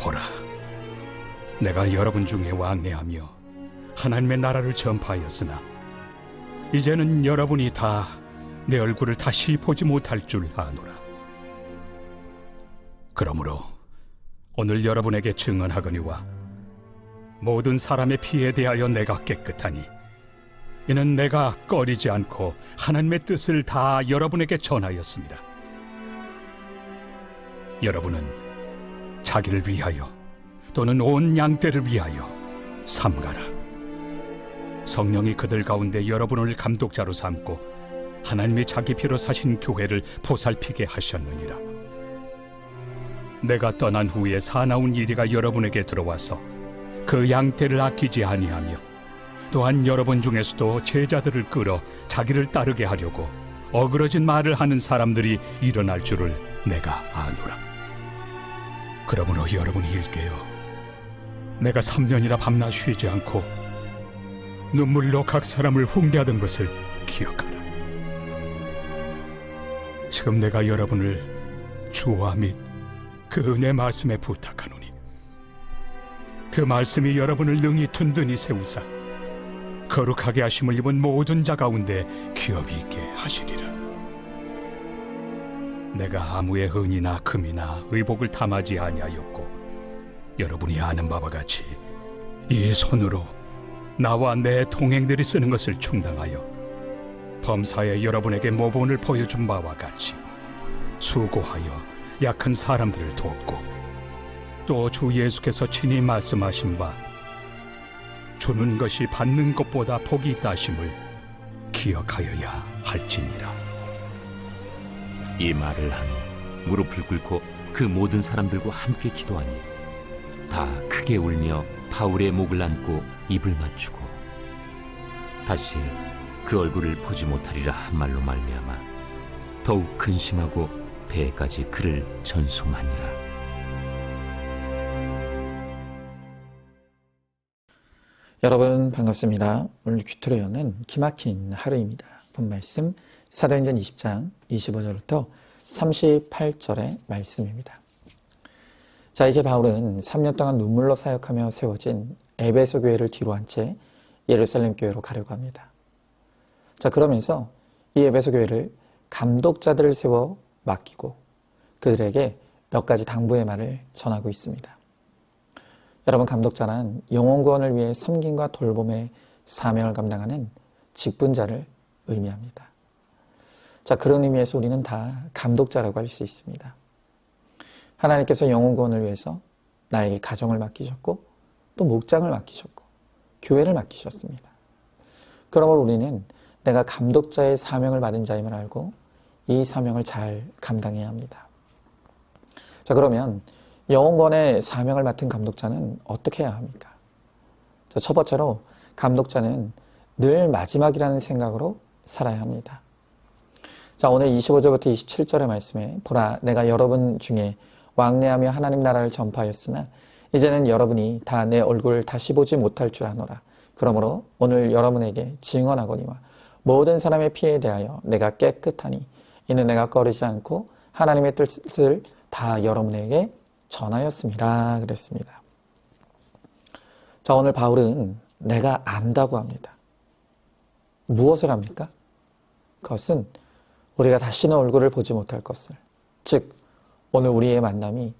보라, 내가 여러분 중에 왕래하며 하나님의 나라를 전파하였으나 이제는 여러분이 다 내 얼굴을 다시 보지 못할 줄 아노라. 그러므로 오늘 여러분에게 증언하거니와 모든 사람의 피에 대하여 내가 깨끗하니 이는 내가 꺼리지 않고 하나님의 뜻을 다 여러분에게 전하였습니다. 여러분은 자기를 위하여 또는 온 양떼를 위하여 삼가라. 성령이 그들 가운데 여러분을 감독자로 삼고 하나님이 자기 피로 사신 교회를 보살피게 하셨느니라. 내가 떠난 후에 사나운 이리가 여러분에게 들어와서 그 양떼를 아끼지 아니하며 또한 여러분 중에서도 제자들을 끌어 자기를 따르게 하려고 어그러진 말을 하는 사람들이 일어날 줄을 내가 아노라. 그러므로 여러분이 일깨어 내가 3년이나 밤낮 쉬지 않고 눈물로 각 사람을 훈계하던 것을 기억하라. 지금 내가 여러분을 주와 및 그 은혜 말씀에 부탁하노니 그 말씀이 여러분을 능히 든든히 세우사 거룩하게 하심을 입은 모든 자 가운데 기업이 있게 하시리라. 내가 아무의 은이나 금이나 의복을 탐하지 아니하였고 여러분이 아는 바와 같이 이 손으로 나와 내 동행들이 쓰는 것을 충당하여 범사에 여러분에게 모본을 보여준 바와 같이 수고하여 약한 사람들을 돕고 또 주 예수께서 친히 말씀하신 바 주는 것이 받는 것보다 복이 있다 하심을 기억하여야 할지니라. 이 말을 하며 무릎을 꿇고 그 모든 사람들과 함께 기도하니 다 크게 울며 바울의 목을 안고 입을 맞추고 다시 그 얼굴을 보지 못하리라 한 말로 말미암아 더욱 근심하고 배에까지 그를 전송하니라. 여러분 반갑습니다. 오늘 귀토레어는 기막힌 하루입니다. 본 말씀 사도행전 20장 25절부터 38절의 말씀입니다. 자, 이제 바울은 3년 동안 눈물로 사역하며 세워진 에베소 교회를 뒤로 한 채 예루살렘 교회로 가려고 합니다. 자, 그러면서 이 에베소 교회를 감독자들을 세워 맡기고 그들에게 몇 가지 당부의 말을 전하고 있습니다. 여러분, 감독자란 영혼 구원을 위해 섬김과 돌봄의 사명을 감당하는 직분자를 의미합니다. 자, 그런 의미에서 우리는 다 감독자라고 할 수 있습니다. 하나님께서 영혼 구원을 위해서 나에게 가정을 맡기셨고 또 목장을 맡기셨고 교회를 맡기셨습니다. 그러므로 우리는 내가 감독자의 사명을 받은 자임을 알고 이 사명을 잘 감당해야 합니다. 자, 그러면 영혼권의 사명을 맡은 감독자는 어떻게 해야 합니까? 자, 첫 번째로 감독자는 늘 마지막이라는 생각으로 살아야 합니다. 자, 오늘 25절부터 27절의 말씀에 보라, 내가 여러분 중에 왕래하며 하나님 나라를 전파하였으나 이제는 여러분이 다 내 얼굴을 다시 보지 못할 줄 아노라. 그러므로 오늘 여러분에게 증언하거니와 모든 사람의 피에 대하여 내가 깨끗하니 이는 내가 꺼리지 않고 하나님의 뜻을 다 여러분에게 전하였습니다. 그랬습니다. 자, 오늘 바울은 내가 안다고 합니다. 무엇을 합니까? 그것은 우리가 다시는 얼굴을 보지 못할 것을, 즉 오늘 우리의 만남이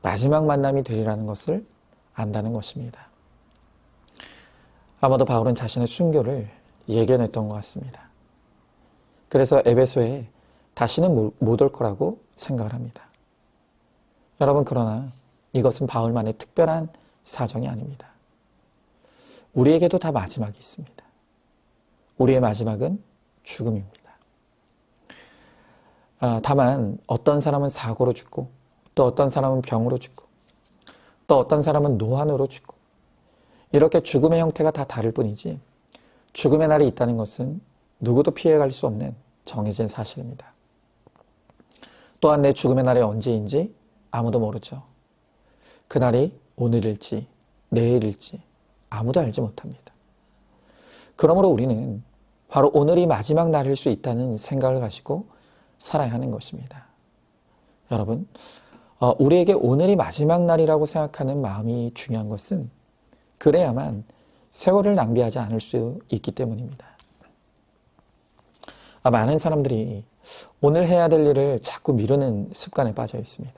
마지막 만남이 되리라는 것을 안다는 것입니다. 아마도 바울은 자신의 순교를 예견했던 것 같습니다. 그래서 에베소에 다시는 못 올 거라고 생각을 합니다. 여러분, 그러나 이것은 바울만의 특별한 사정이 아닙니다. 우리에게도 다 마지막이 있습니다. 우리의 마지막은 죽음입니다. 다만 어떤 사람은 사고로 죽고 또 어떤 사람은 병으로 죽고 또 어떤 사람은 노안으로 죽고 이렇게 죽음의 형태가 다 다를 뿐이지 죽음의 날이 있다는 것은 누구도 피해갈 수 없는 정해진 사실입니다. 또한 내 죽음의 날이 언제인지 아무도 모르죠. 그날이 오늘일지 내일일지 아무도 알지 못합니다. 그러므로 우리는 바로 오늘이 마지막 날일 수 있다는 생각을 가지고 살아야 하는 것입니다. 여러분, 우리에게 오늘이 마지막 날이라고 생각하는 마음이 중요한 것은 그래야만 세월을 낭비하지 않을 수 있기 때문입니다. 많은 사람들이 오늘 해야 될 일을 자꾸 미루는 습관에 빠져 있습니다.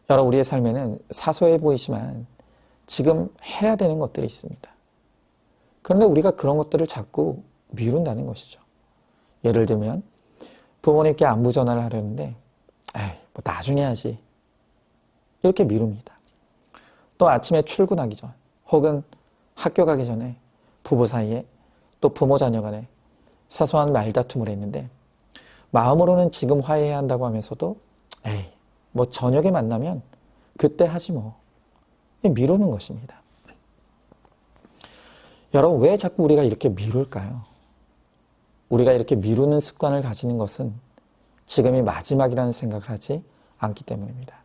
여러분, 우리의 삶에는 사소해 보이지만 지금 해야 되는 것들이 있습니다. 그런데 우리가 그런 것들을 자꾸 미룬다는 것이죠. 예를 들면 부모님께 안부 전화를 하려는데 뭐 나중에 하지, 이렇게 미룹니다. 또 아침에 출근하기 전 혹은 학교 가기 전에 부부 사이에 또 부모 자녀 간에 사소한 말다툼을 했는데 마음으로는 지금 화해해야 한다고 하면서도 뭐 저녁에 만나면 그때 하지 뭐, 미루는 것입니다. 여러분, 왜 자꾸 우리가 이렇게 미룰까요? 우리가 이렇게 미루는 습관을 가지는 것은 지금이 마지막이라는 생각을 하지 않기 때문입니다.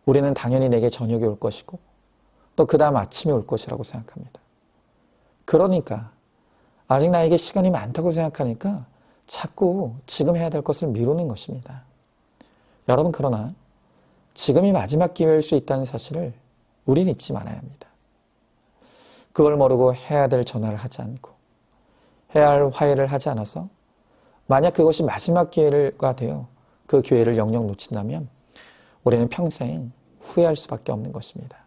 우리는 당연히 내게 저녁이 올 것이고 또 그 다음 아침이 올 것이라고 생각합니다. 그러니까 아직 나에게 시간이 많다고 생각하니까 자꾸 지금 해야 될 것을 미루는 것입니다. 여러분, 그러나 지금이 마지막 기회일 수 있다는 사실을 우린 잊지 말아야 합니다. 그걸 모르고 해야 될 전화를 하지 않고 해야 할 화해를 하지 않아서 만약 그것이 마지막 기회가 되어 그 기회를 영영 놓친다면 우리는 평생 후회할 수밖에 없는 것입니다.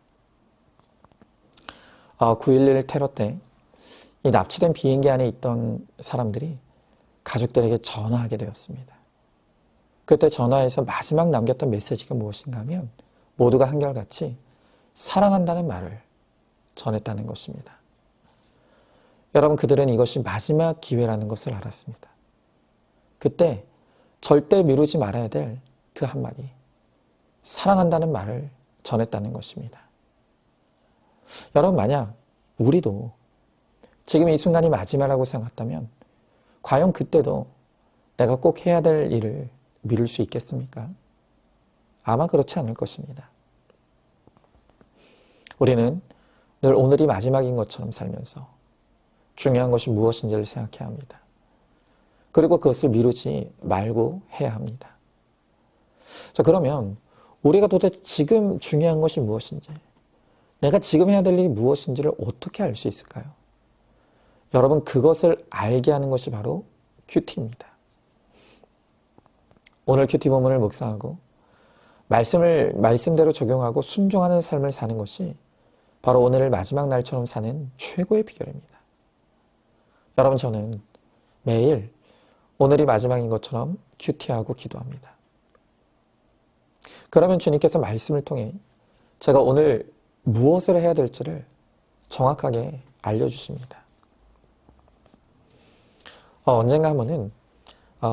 9.11 테러 때 이 납치된 비행기 안에 있던 사람들이 가족들에게 전화하게 되었습니다. 그때 전화에서 마지막 남겼던 메시지가 무엇인가 하면 모두가 한결같이 사랑한다는 말을 전했다는 것입니다. 여러분, 그들은 이것이 마지막 기회라는 것을 알았습니다. 그때 절대 미루지 말아야 될 그 한마디, 사랑한다는 말을 전했다는 것입니다. 여러분, 만약 우리도 지금 이 순간이 마지막이라고 생각했다면 과연 그때도 내가 꼭 해야 될 일을 미룰 수 있겠습니까? 아마 그렇지 않을 것입니다. 우리는 늘 오늘이 마지막인 것처럼 살면서 중요한 것이 무엇인지를 생각해야 합니다. 그리고 그것을 미루지 말고 해야 합니다. 자, 그러면 우리가 도대체 지금 중요한 것이 무엇인지, 내가 지금 해야 될 일이 무엇인지를 어떻게 알 수 있을까요? 여러분, 그것을 알게 하는 것이 바로 큐티입니다. 오늘 큐티 본문을 묵상하고 말씀대로 적용하고 순종하는 삶을 사는 것이 바로 오늘을 마지막 날처럼 사는 최고의 비결입니다. 여러분, 저는 매일 오늘이 마지막인 것처럼 큐티하고 기도합니다. 그러면 주님께서 말씀을 통해 제가 오늘 무엇을 해야 될지를 정확하게 알려주십니다. 언젠가 한 번은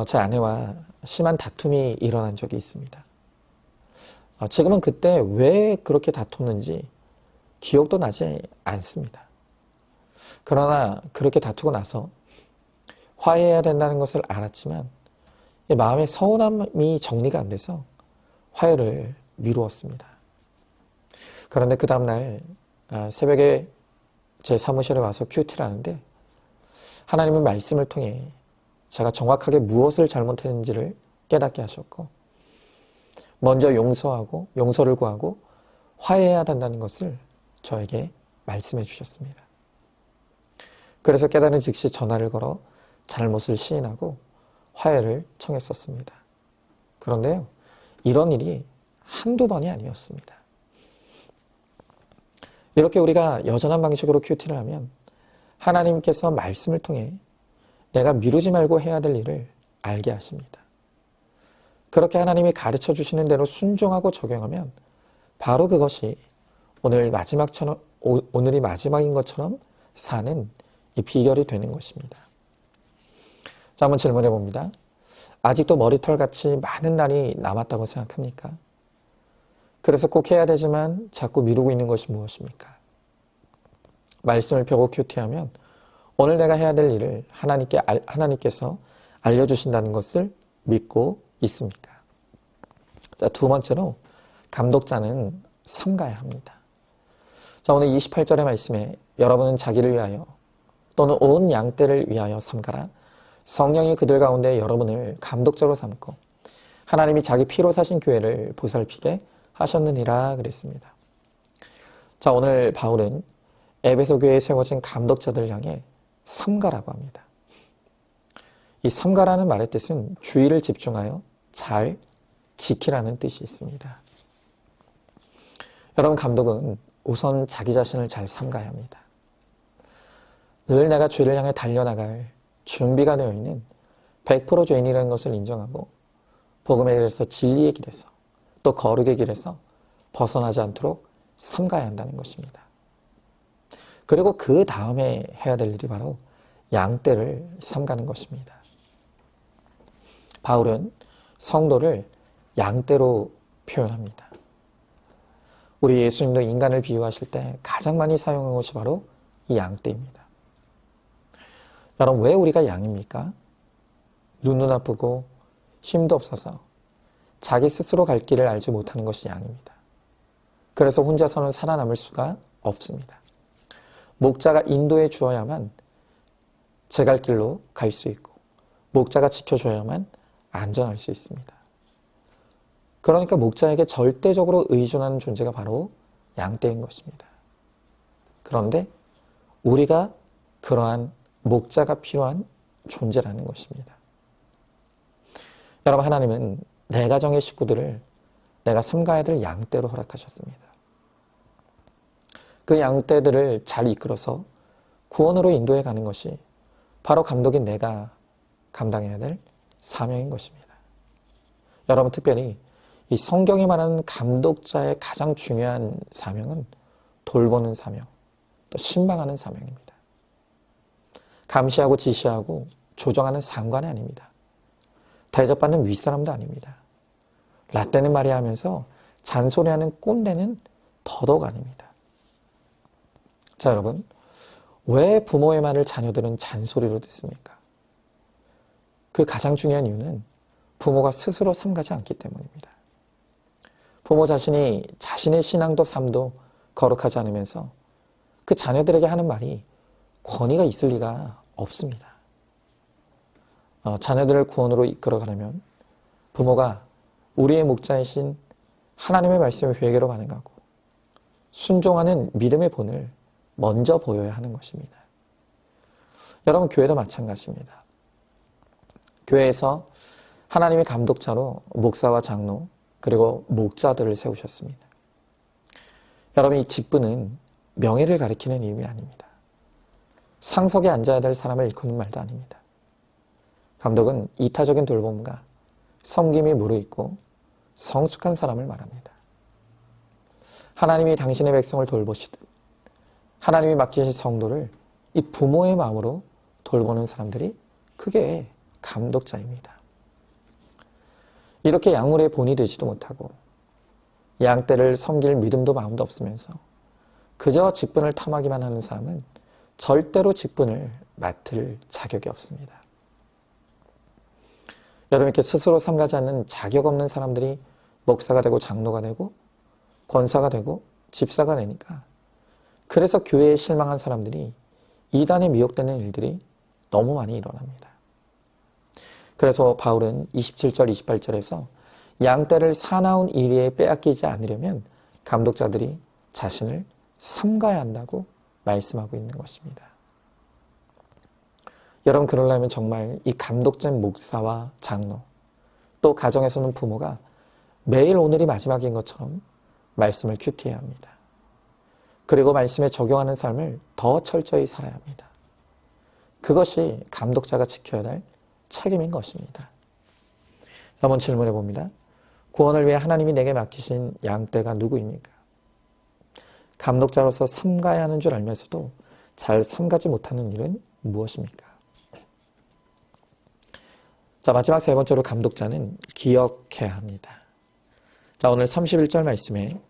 제 아내와 심한 다툼이 일어난 적이 있습니다. 지금은 그때 왜 그렇게 다퉜는지 기억도 나지 않습니다. 그러나 그렇게 다투고 나서 화해해야 된다는 것을 알았지만 마음의 서운함이 정리가 안 돼서 화해를 미루었습니다. 그런데 그 다음날 새벽에 제 사무실에 와서 큐티를 하는데 하나님은 말씀을 통해 제가 정확하게 무엇을 잘못했는지를 깨닫게 하셨고 먼저 용서를 구하고 화해해야 된다는 것을 저에게 말씀해 주셨습니다. 그래서 깨달은 즉시 전화를 걸어 잘못을 시인하고 화해를 청했었습니다. 그런데요, 이런 일이 한두 번이 아니었습니다. 이렇게 우리가 여전한 방식으로 큐티를 하면 하나님께서 말씀을 통해 내가 미루지 말고 해야 될 일을 알게 하십니다. 그렇게 하나님이 가르쳐 주시는 대로 순종하고 적용하면 바로 그것이 오늘이 마지막인 것처럼 사는 이 비결이 되는 것입니다. 자, 한번 질문해 봅니다. 아직도 머리털같이 많은 날이 남았다고 생각합니까? 그래서 꼭 해야 되지만 자꾸 미루고 있는 것이 무엇입니까? 말씀을 펴고 큐티하면 오늘 내가 해야 될 일을 하나님께서 알려주신다는 것을 믿고 있습니까? 자, 두 번째로 감독자는 삼가야 합니다. 자, 오늘 28절의 말씀에 여러분은 자기를 위하여 또는 온 양떼를 위하여 삼가라. 성령이 그들 가운데 여러분을 감독자로 삼고 하나님이 자기 피로 사신 교회를 보살피게 하셨느니라 그랬습니다. 자, 오늘 바울은 에베소 교회에 세워진 감독자들을 향해 삼가라고 합니다. 이 삼가라는 말의 뜻은 주의를 집중하여 잘 지키라는 뜻이 있습니다. 여러분, 감독은 우선 자기 자신을 잘 삼가야 합니다. 늘 내가 죄를 향해 달려나갈 준비가 되어 있는 100% 죄인이라는 것을 인정하고 복음의 길에서 진리의 길에서 또 거룩의 길에서 벗어나지 않도록 삼가야 한다는 것입니다. 그리고 그 다음에 해야 될 일이 바로 양떼를 삼가는 것입니다. 바울은 성도를 양떼로 표현합니다. 우리 예수님도 인간을 비유하실 때 가장 많이 사용한 것이 바로 이 양떼입니다. 여러분, 왜 우리가 양입니까? 눈도 나쁘고 힘도 없어서 자기 스스로 갈 길을 알지 못하는 것이 양입니다. 그래서 혼자서는 살아남을 수가 없습니다. 목자가 인도해 주어야만 제 갈 길로 갈 수 있고 목자가 지켜줘야만 안전할 수 있습니다. 그러니까 목자에게 절대적으로 의존하는 존재가 바로 양떼인 것입니다. 그런데 우리가 그러한 목자가 필요한 존재라는 것입니다. 여러분, 하나님은 내 가정의 식구들을 내가 삼가야 될 양떼로 허락하셨습니다. 그 양떼들을 잘 이끌어서 구원으로 인도해 가는 것이 바로 감독인 내가 감당해야 될 사명인 것입니다. 여러분, 특별히 이 성경이 말하는 감독자의 가장 중요한 사명은 돌보는 사명, 또 신방하는 사명입니다. 감시하고 지시하고 조정하는 상관이 아닙니다. 대접받는 윗사람도 아닙니다. 라떼는 말이야 하면서 잔소리하는 꼰대는 더더욱 아닙니다. 자, 여러분, 왜 부모의 말을 자녀들은 잔소리로 듣습니까? 그 가장 중요한 이유는 부모가 스스로 삼가지 않기 때문입니다. 부모 자신이 자신의 신앙도 삶도 거룩하지 않으면서 그 자녀들에게 하는 말이 권위가 있을 리가 없습니다. 자녀들을 구원으로 이끌어가려면 부모가 우리의 목자이신 하나님의 말씀을 회개로 반응하고 순종하는 믿음의 본을 먼저 보여야 하는 것입니다. 여러분, 교회도 마찬가지입니다. 교회에서 하나님의 감독자로 목사와 장로 그리고 목자들을 세우셨습니다. 여러분, 이 직분은 명예를 가리키는 이름이 아닙니다. 상석에 앉아야 될 사람을 일컫는 말도 아닙니다. 감독은 이타적인 돌봄과 섬김이 무르익고 성숙한 사람을 말합니다. 하나님이 당신의 백성을 돌보시듯 하나님이 맡기신 성도를 이 부모의 마음으로 돌보는 사람들이 그게 감독자입니다. 이렇게 양물의 본이 되지도 못하고 양떼를 섬길 믿음도 마음도 없으면서 그저 직분을 탐하기만 하는 사람은 절대로 직분을 맡을 자격이 없습니다. 여러분, 이렇게 스스로 삼가지 않는 자격 없는 사람들이 목사가 되고 장로가 되고 권사가 되고 집사가 되니까 그래서 교회에 실망한 사람들이 이단에 미혹되는 일들이 너무 많이 일어납니다. 그래서 바울은 27절, 28절에서 양떼를 사나운 이리에 빼앗기지 않으려면 감독자들이 자신을 삼가야 한다고 말씀하고 있는 것입니다. 여러분, 그러려면 정말 이 감독자인 목사와 장로, 또 가정에서는 부모가 매일 오늘이 마지막인 것처럼 말씀을 큐티해야 합니다. 그리고 말씀에 적용하는 삶을 더 철저히 살아야 합니다. 그것이 감독자가 지켜야 할 책임인 것입니다. 한번 질문해 봅니다. 구원을 위해 하나님이 내게 맡기신 양떼가 누구입니까? 감독자로서 삼가야 하는 줄 알면서도 잘 삼가지 못하는 일은 무엇입니까? 자, 마지막 세 번째로 감독자는 기억해야 합니다. 자, 오늘 31절 말씀에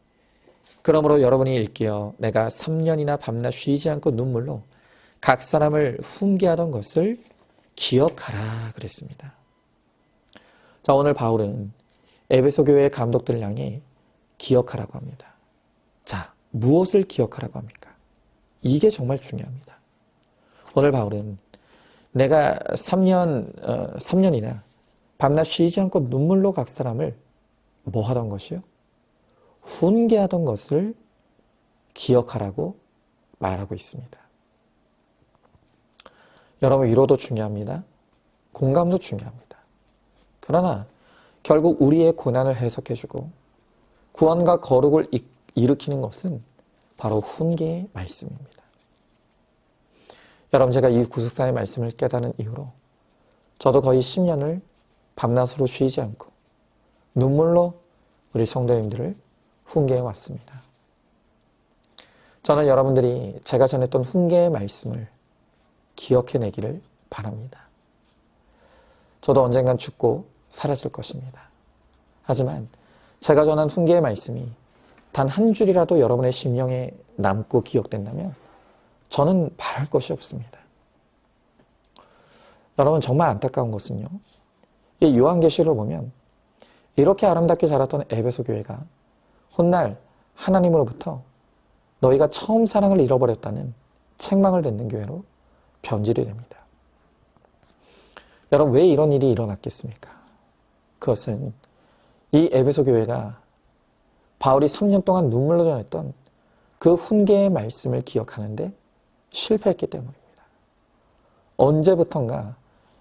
그러므로 여러분이 일깨어 내가 3년이나 밤낮 쉬지 않고 눈물로 각 사람을 훈계하던 것을 기억하라 그랬습니다. 자, 오늘 바울은 에베소 교회의 감독들을 향해 기억하라고 합니다. 자, 무엇을 기억하라고 합니까? 이게 정말 중요합니다. 오늘 바울은 내가 3년이나 밤낮 쉬지 않고 눈물로 각 사람을 뭐 하던 것이요? 훈계하던 것을 기억하라고 말하고 있습니다. 여러분, 위로도 중요합니다. 공감도 중요합니다. 그러나 결국 우리의 고난을 해석해주고 구원과 거룩을 일으키는 것은 바로 훈계의 말씀입니다. 여러분, 제가 이 구속사의 말씀을 깨닫는 이후로 저도 거의 10년을 밤낮으로 쉬지 않고 눈물로 우리 성도님들을 훈계해 왔습니다. 저는 여러분들이 제가 전했던 훈계의 말씀을 기억해내기를 바랍니다. 저도 언젠간 죽고 사라질 것입니다. 하지만 제가 전한 훈계의 말씀이 단 한 줄이라도 여러분의 심령에 남고 기억된다면 저는 바랄 것이 없습니다. 여러분, 정말 안타까운 것은요, 이 요한계시를 보면 이렇게 아름답게 자랐던 에베소 교회가 훗날 하나님으로부터 너희가 처음 사랑을 잃어버렸다는 책망을 듣는 교회로 변질이 됩니다. 여러분, 왜 이런 일이 일어났겠습니까? 그것은 이 에베소 교회가 바울이 3년 동안 눈물로 전했던 그 훈계의 말씀을 기억하는데 실패했기 때문입니다. 언제부턴가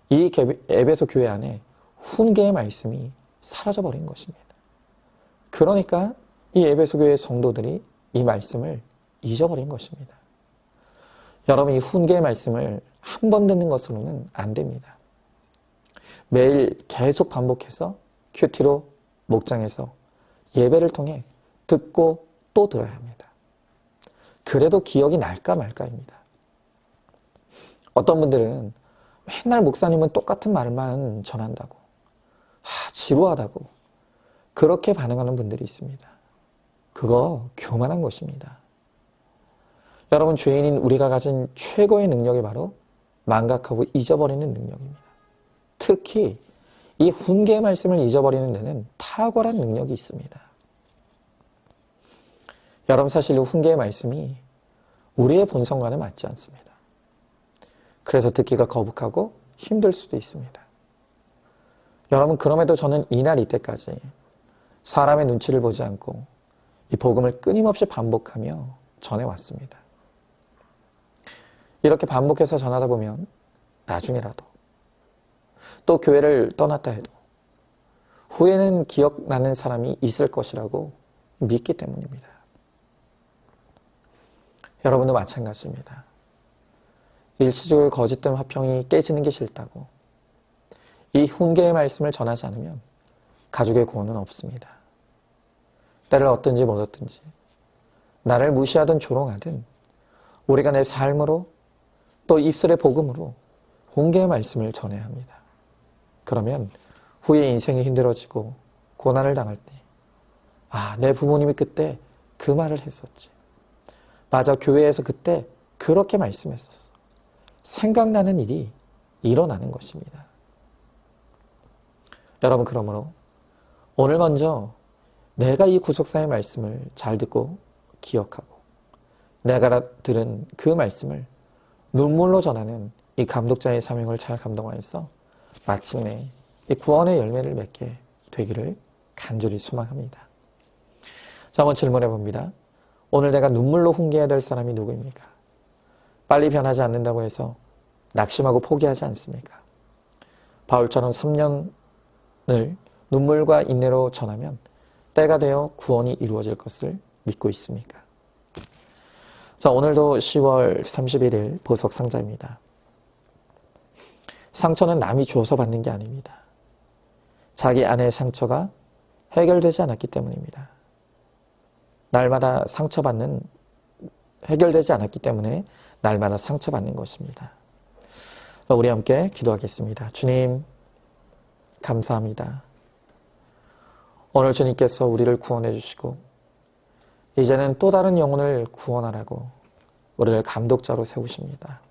이 에베소 교회 안에 훈계의 말씀이 사라져버린 것입니다. 그러니까 이 에베소 교회 성도들이 이 말씀을 잊어버린 것입니다. 여러분, 이 훈계의 말씀을 한 번 듣는 것으로는 안 됩니다. 매일 계속 반복해서 큐티로 목장에서 예배를 통해 듣고 또 들어야 합니다. 그래도 기억이 날까 말까입니다. 어떤 분들은 맨날 목사님은 똑같은 말만 전한다고, 지루하다고 그렇게 반응하는 분들이 있습니다. 그거 교만한 것입니다. 여러분, 죄인인 우리가 가진 최고의 능력이 바로 망각하고 잊어버리는 능력입니다. 특히 이 훈계의 말씀을 잊어버리는 데는 탁월한 능력이 있습니다. 여러분, 사실 이 훈계의 말씀이 우리의 본성과는 맞지 않습니다. 그래서 듣기가 거북하고 힘들 수도 있습니다. 여러분, 그럼에도 저는 이날 이때까지 사람의 눈치를 보지 않고 이 복음을 끊임없이 반복하며 전해왔습니다. 이렇게 반복해서 전하다 보면 나중에라도 또 교회를 떠났다 해도 후에는 기억나는 사람이 있을 것이라고 믿기 때문입니다. 여러분도 마찬가지입니다. 일시적으로 거짓된 화평이 깨지는 게 싫다고 이 훈계의 말씀을 전하지 않으면 가족의 구원은 없습니다. 때를 얻든지 못 얻든지 나를 무시하든 조롱하든 우리가 내 삶으로 또 입술의 복음으로 훈계의 말씀을 전해야 합니다. 그러면 후에 인생이 힘들어지고 고난을 당할 때 내 부모님이 그때 그 말을 했었지. 맞아, 교회에서 그때 그렇게 말씀했었어. 생각나는 일이 일어나는 것입니다. 여러분, 그러므로 오늘 먼저 내가 이 구속사의 말씀을 잘 듣고 기억하고 내가 들은 그 말씀을 눈물로 전하는 이 감독자의 사명을 잘 감당하여서 마침내 이 구원의 열매를 맺게 되기를 간절히 소망합니다. 자, 한번 질문해 봅니다. 오늘 내가 눈물로 훈계해야 될 사람이 누구입니까? 빨리 변하지 않는다고 해서 낙심하고 포기하지 않습니까? 바울처럼 3년을 눈물과 인내로 전하면 때가 되어 구원이 이루어질 것을 믿고 있습니까? 자, 오늘도 10월 31일 보석 상자입니다. 상처는 남이 줘서 받는 게 아닙니다. 자기 안의 상처가 해결되지 않았기 때문입니다. 날마다 상처받는, 해결되지 않았기 때문에 날마다 상처받는 것입니다. 우리 함께 기도하겠습니다. 주님, 감사합니다. 오늘 주님께서 우리를 구원해 주시고 이제는 또 다른 영혼을 구원하라고 우리를 감독자로 세우십니다.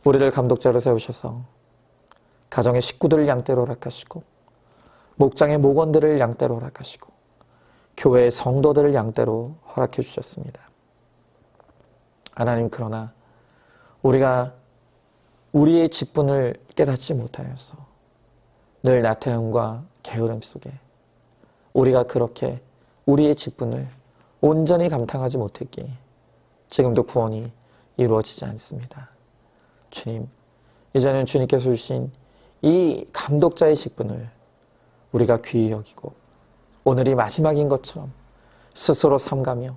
우리를 감독자로 세우셔서 가정의 식구들을 양떼로 허락하시고 목장의 목원들을 양떼로 허락하시고 교회의 성도들을 양떼로 허락해 주셨습니다. 하나님, 그러나 우리가 우리의 직분을 깨닫지 못하여서 늘 나태함과 게으름 속에 우리가 그렇게 우리의 직분을 온전히 감당하지 못했기에 지금도 구원이 이루어지지 않습니다. 주님, 이제는 주님께서 주신 이 감독자의 직분을 우리가 귀히 여기고 오늘이 마지막인 것처럼 스스로 삼가며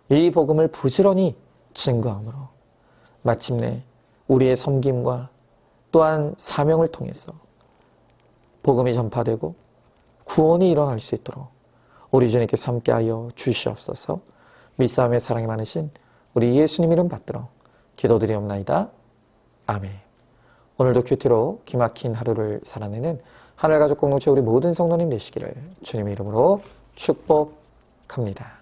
이 복음을 부지런히 증거함으로 마침내 우리의 섬김과 또한 사명을 통해서 복음이 전파되고 구원이 일어날 수 있도록 우리 주님께서 함께하여 주시옵소서. 믿사함의 사랑이 많으신 우리 예수님 이름 받들어 기도드리옵나이다. 아멘. 오늘도 큐티로 기막힌 하루를 살아내는 하늘가족 공동체 우리 모든 성도님 되시기를 주님의 이름으로 축복합니다.